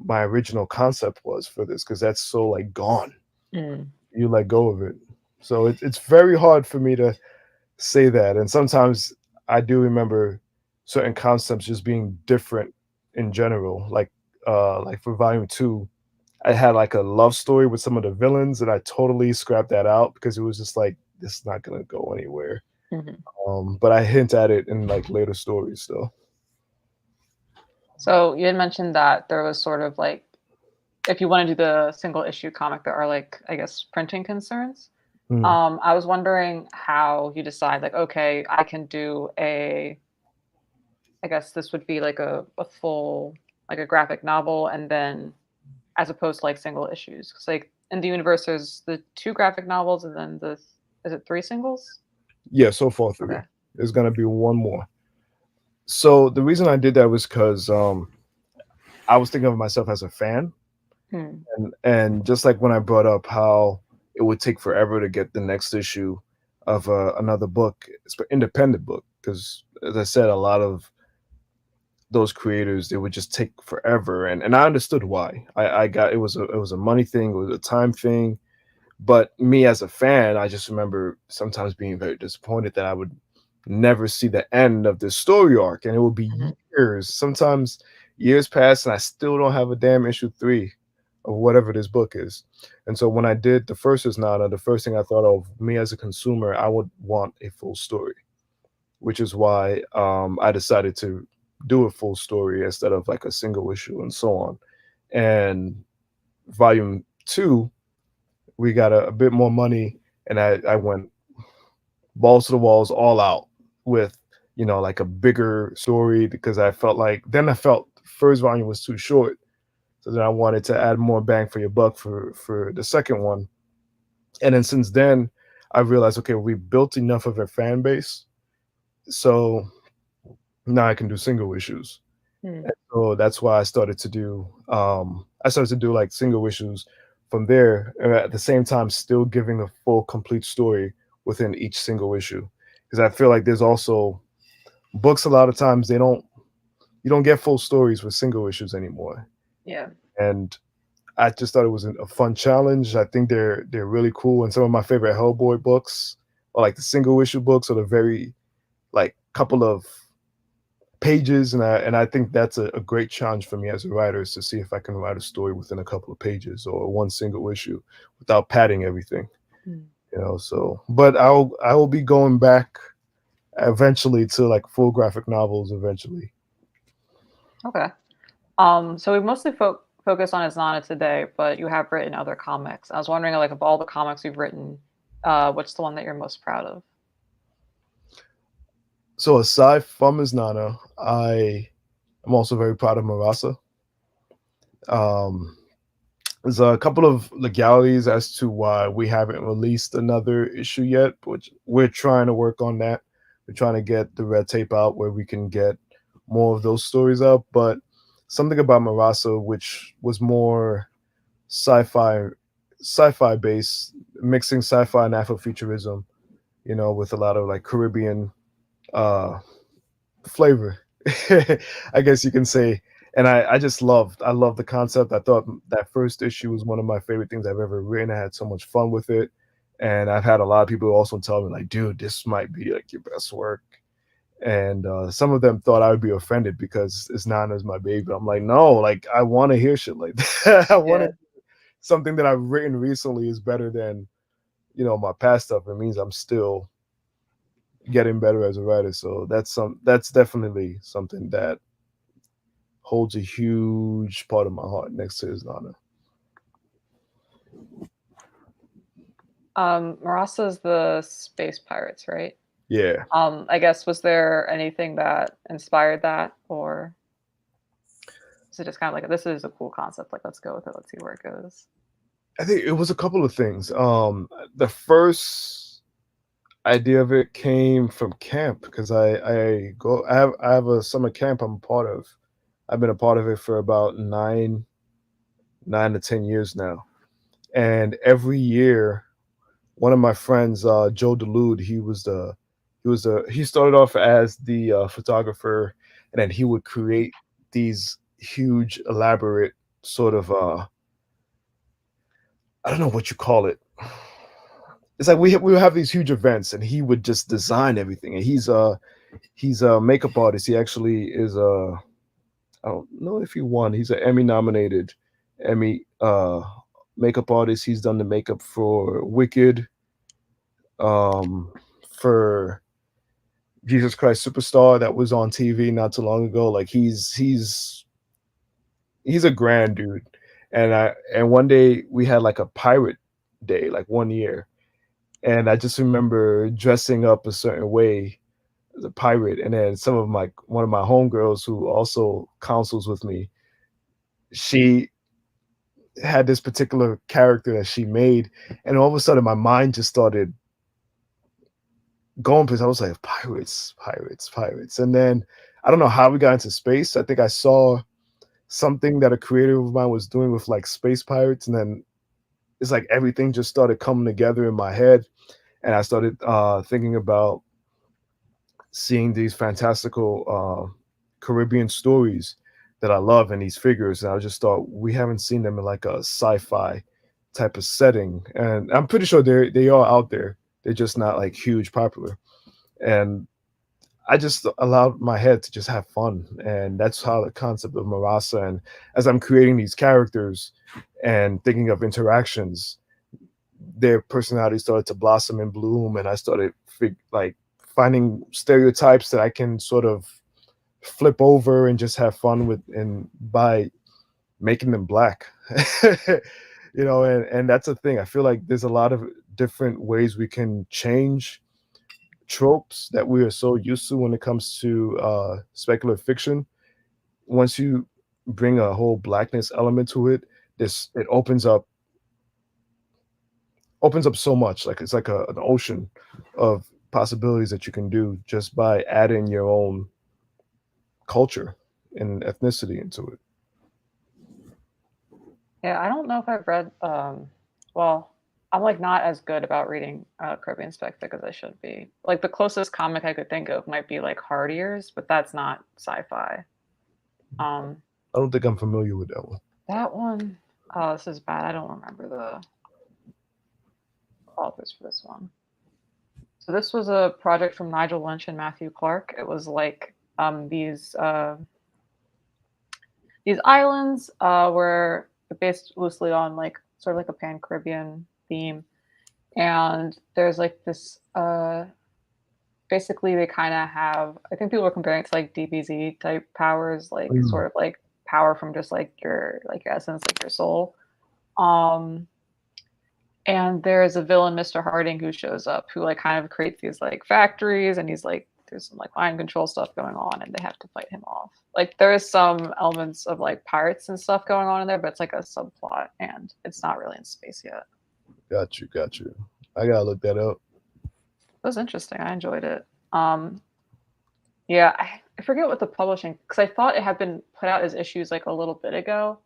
my original concept was for this because that's so like gone. You let go of it. So it's very hard for me to say that. And sometimes I do remember certain concepts just being different in general. Like for volume 2, I had like a love story with some of the villains, and I totally scrapped that out because it was just like this is not gonna go anywhere. But I hint at it in like later stories though. So you had mentioned that there was sort of like, if you want to do the single issue comic, there are like, I guess, printing concerns. Mm. I was wondering how you decide, like, okay, I can do I guess this would be like a full, like a graphic novel, and then as opposed to like single issues. Because like in the universe, there's the 2 graphic novels, and then is it 3 singles? Yeah, so far 3. Okay. There's gonna be one more. So the reason I did that was because I was thinking of myself as a fan, and just like when I brought up how it would take forever to get the next issue of another book, it's an independent book, because as I said, a lot of those creators, they would just take forever, and I understood why. I got it was a money thing, it was a time thing, but me as a fan, I just remember sometimes being very disappointed that I would never see the end of this story arc, and it would be years, sometimes years pass, and I still don't have a damn issue 3 of whatever this book is. And so when I did the first is Nana, the first thing I thought of, me as a consumer, I would want a full story, which is why I decided to do a full story instead of like a single issue and so on. And volume 2, we got a bit more money, and I went balls to the walls, all out with, like a bigger story, because I felt first volume was too short. So then I wanted to add more bang for your buck for the second one. And then since then, I realized, okay, we built enough of a fan base, so now I can do single issues. Hmm. And so that's why I started to do like single issues from there, and at the same time still giving a full complete story within each single issue. Because I feel like there's also books, a lot of times you don't get full stories with single issues anymore. Yeah. And I just thought it was a fun challenge. I think they're really cool. And some of my favorite Hellboy books are like the single issue books, or the very like couple of pages. And I think that's a great challenge for me as a writer, is to see if I can write a story within a couple of pages or one single issue without padding everything. Hmm. So but I will be going back eventually to like full graphic novels eventually. Okay. So we've mostly focused on Isnana today, but you have written other comics. I was wondering, like, of all the comics you've written, what's the one that you're most proud of? So aside from Nana, I am also very proud of Marasa. Um, there's a couple of legalities as to why we haven't released another issue yet, which we're trying to work on that. We're trying to get the red tape out where we can get more of those stories up. But something about Marasa, which was more sci-fi, sci-fi based, mixing sci-fi and Afrofuturism, with a lot of like Caribbean uh flavor, I guess you can say. And I love the concept. I thought that first issue was one of my favorite things I've ever written. I had so much fun with it. And I've had a lot of people also tell me, like, dude, this might be like your best work. And some of them thought I would be offended because it's not as my baby. I'm like, no, like I want to hear shit like that. I want Yeah. to something that I've written recently is better than, my past stuff. It means I'm still getting better as a writer. So that's definitely something that holds a huge part of my heart next to his honor. Marasa's the space pirates, right? Yeah. I guess, was there anything that inspired that, or is it just kind of like, this is a cool concept, like, let's go with it, let's see where it goes? I think it was a couple of things. The first idea of it came from camp, because I have a summer camp I'm a part of. I've been a part of it for about 9 to 10 years now. And every year, one of my friends, Joe Delude, he started off as the photographer, and then he would create these huge, elaborate sort of I don't know what you call it. It's like we would have these huge events, and he would just design everything. And he's a makeup artist. He actually is a I don't know if he won. He's an Emmy nominated Emmy makeup artist. He's done the makeup for Wicked, um, for Jesus Christ Superstar that was on TV not too long ago. Like he's a grand dude. And one day we had like a pirate day, like one year. And I just remember dressing up a certain way as a pirate. And then one of my homegirls who also counsels with me, she had this particular character that she made, and all of a sudden my mind just started going, because I was like, pirates, pirates, pirates. And then I don't know how we got into space. I think I saw something that a creator of mine was doing with like space pirates, and then it's like everything just started coming together in my head, and I started thinking about seeing these fantastical Caribbean stories that I love, and these figures, and I just thought we haven't seen them in like a sci-fi type of setting, and I'm pretty sure they are out there. They're just not like huge popular, and I just allowed my head to just have fun, and that's how the concept of Marasa. And as I'm creating these characters and thinking of interactions, their personality started to blossom and bloom, and I started like finding stereotypes that I can sort of flip over and just have fun with, and by making them black. And that's a thing. I feel like there's a lot of different ways we can change tropes that we are so used to when it comes to speculative fiction. Once you bring a whole blackness element to it, it opens up so much. Like it's like an ocean of possibilities that you can do just by adding your own culture and ethnicity into it. Yeah, I don't know if I've read. Well, I'm like not as good about reading Caribbean Spectre as I should be. Like the closest comic I could think of might be like Hard Ears, but that's not sci-fi. Um, I don't think I'm familiar with that one. that one. Oh, this is bad. I don't remember the authors for this one. So this was a project from Nigel Lynch and Matthew Clark. It was like these islands were based loosely on like sort of like a Pan Caribbean theme, and there's like this. Basically, they kind of have. I think people are comparing it to like DBZ type powers, like Mm, sort of like power from just like your essence, like your soul. Um, and there's a villain, Mr. Harding, who shows up, who like kind of creates these like factories, and he's like, there's some like mind control stuff going on, and they have to fight him off. Like there is some elements of like pirates and stuff going on in there, but it's like a subplot, and it's not really in space yet. got you, got you. I gotta look that up. It was interesting. I enjoyed it. Yeah, I forget what the publishing, because I thought it had been put out as issues like a little bit ago,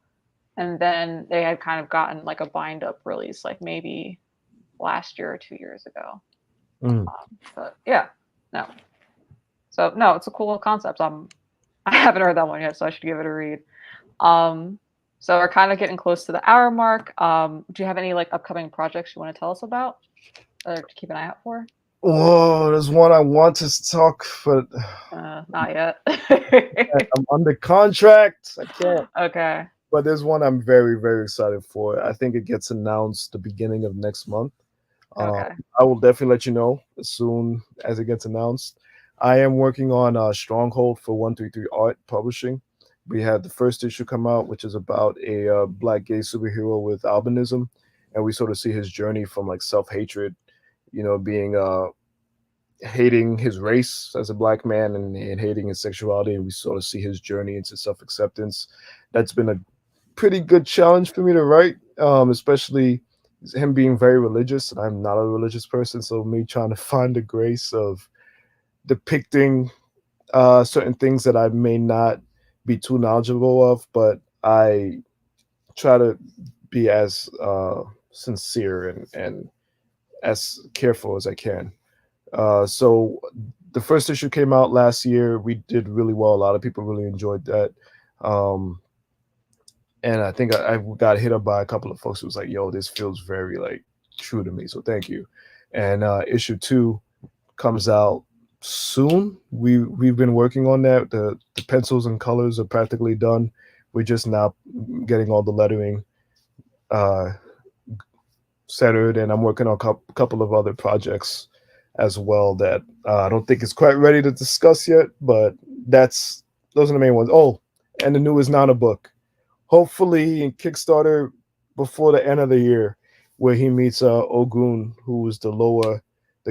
and then they had kind of gotten like a bind up release, like maybe last year or 2 years ago. Mm. But yeah, no. So no, it's a cool little concept. I haven't heard that one yet, so I should give it a read. Um, so we're kind of getting close to the hour mark. Do you have any like upcoming projects you want to tell us about or to keep an eye out for? Whoa, there's one I want to talk, but Not yet. I'm under contract. I can't. Okay. But there's one I'm very, very excited for. I think it gets announced the beginning of next month. Um, Okay. I will definitely let you know as soon as it gets announced. I am working on Stronghold for 133 Art Publishing. We had the first issue come out, which is about a black gay superhero with albinism, and we sort of see his journey from like self hatred, being hating his race as a black man and hating his sexuality, and we sort of see his journey into self acceptance. That's been a pretty good challenge for me to write, especially him being very religious, and I'm not a religious person, so me trying to find the grace of depicting certain things that I may not be too knowledgeable of, but I try to be as sincere and as careful as I can. So the first issue came out last year. We did really well. A lot of people really enjoyed that. Um, and I think I got hit up by a couple of folks who was like, "Yo, this feels very like true to me." So thank you. And issue two comes out soon. We've been working on that. The pencils and colors are practically done. We're just now getting all the lettering uh, centered, and I'm working on a couple of other projects as well that I don't think is quite ready to discuss yet. But those are the main ones. Oh, and the new is not a book. Hopefully in Kickstarter before the end of the year, where he meets Ogun, who is the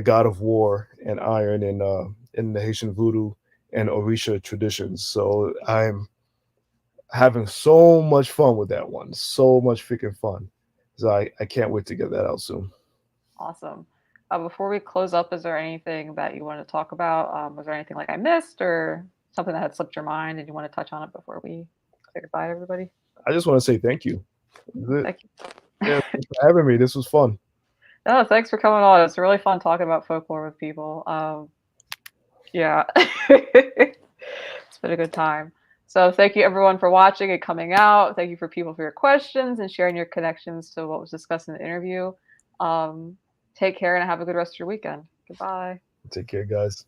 god of war and iron in the Haitian voodoo and Orisha traditions. So I'm having so much fun with that one, so much freaking fun. So I can't wait to get that out soon. Awesome. Before we close up, is there anything that you want to talk about? Was there anything like I missed or something that had slipped your mind and you want to touch on it before we say goodbye to everybody? I just want to say thank you. That's it. Thank you. Yeah, thanks for having me. This was fun. No, thanks for coming on. It's really fun talking about folklore with people. Yeah, it's been a good time. So thank you everyone for watching and coming out. Thank you for people for your questions and sharing your connections to what was discussed in the interview. Take care and have a good rest of your weekend. Goodbye. Take care, guys.